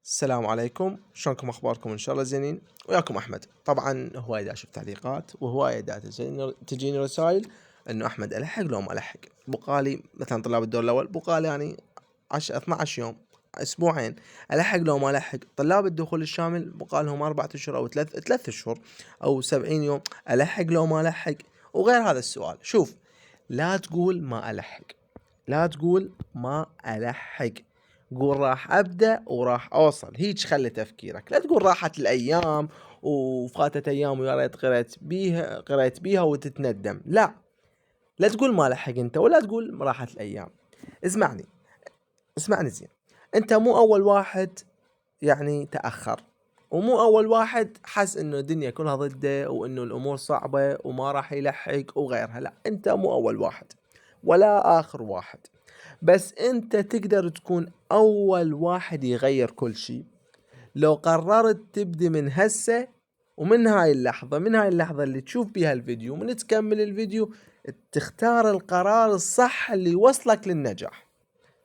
السلام عليكم، شلونكم اخباركم؟ ان شاء الله زينين. وياكم احمد. طبعا هواي دا اشوف تعليقات وهواي دا تجيني رسائل انه احمد الحق لو ما الحق. بقالي مثلا طلاب الدور الاول بقالي يعني 12 يوم، اسبوعين، الحق لو ما الحق. طلاب الدخول الشامل بقالهم 4 اشهر او ثلاث اشهر او 70 يوم، الحق لو ما الحق. وغير هذا السؤال، شوف، لا تقول ما الحق، لا تقول ما الحق، قول راح ابدا وراح اوصل. هيج خلي تفكيرك، لا تقول راحت الايام وفاتت ايام ويا ريت قريت بيها وتتندم. لا، لا تقول ما لحق انت، ولا تقول راحت الايام. اسمعني زين. انت مو اول واحد يعني تاخر، ومو اول واحد حس انه الدنيا كلها ضده وانه الامور صعبه وما راح يلحق وغيرها. لا، انت مو اول واحد ولا اخر واحد، بس انت تقدر تكون اول واحد يغير كل شيء لو قررت تبدي من هسه. ومن هاي اللحظة، من هاي اللحظة اللي تشوف بيها الفيديو، من تكمل الفيديو، تختار القرار الصح اللي يوصلك للنجاح.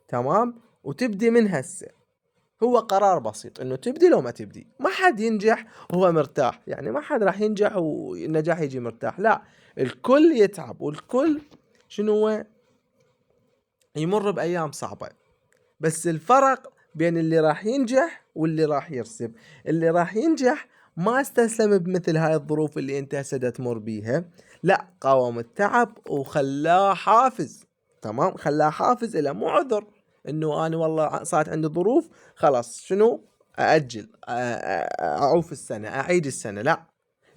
تمام؟ وتبدي من هسه. هو قرار بسيط انه تبدي لو ما تبدي. ما حد ينجح وهو مرتاح، يعني ما حد راح ينجح والنجاح يجي مرتاح. لا، الكل يتعب والكل شنو هو يمر بأيام صعبة. بس الفرق بين اللي راح ينجح واللي راح يرسب. اللي راح ينجح ما استسلم بمثل هاي الظروف اللي انت هسه تمر بيها، لا، قاوم التعب وخلاه حافز. تمام، خلاه حافز الى مو عذر انه انا والله صارت عندي ظروف خلاص شنو ااجل اعوف السنة اعيد السنة. لا،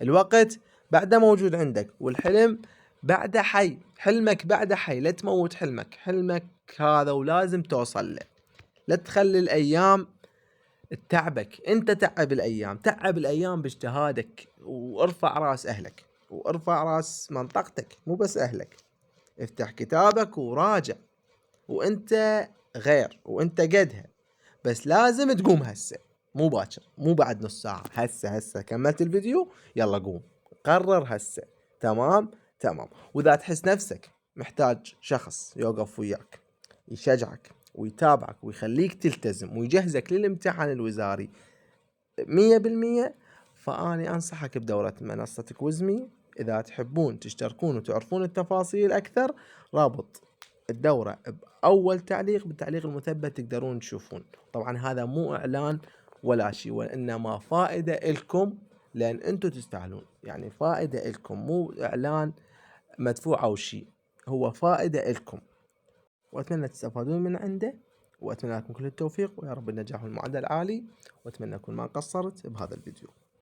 الوقت بعده موجود عندك، والحلم بعده حي. حلمك بعده حي، لا تموت حلمك هذا ولازم توصل له. لا تخلي الايام تتعبك، انت تعب الايام باجتهادك، وارفع راس اهلك وارفع راس منطقتك، مو بس اهلك. افتح كتابك وراجع، وانت غير وانت قدها. بس لازم تقوم هسه، مو باكر، مو بعد نص ساعة. هسه كملت الفيديو، يلا قوم، قرر هسه. تمام. واذا تحس نفسك محتاج شخص يوقف وياك، يشجعك ويتابعك ويخليك تلتزم ويجهزك للامتحان الوزاري 100%، فأني أنصحك بدورة منصة كويزمي. إذا تحبون تشتركون وتعرفون التفاصيل أكثر، رابط الدورة بأول تعليق، بالتعليق المثبت تقدرون تشوفون. طبعا هذا مو إعلان ولا شيء، وإنما فائدة إلكم، لأن أنتم تستاهلون. يعني فائدة إلكم، مو إعلان مدفوع أو شيء، هو فائدة إلكم. وأتمنى تستفادون من عنده، وأتمنى لكم كل التوفيق، ويا رب النجاح والمعدل عالي. وأتمنى أكون ما قصرت بهذا الفيديو.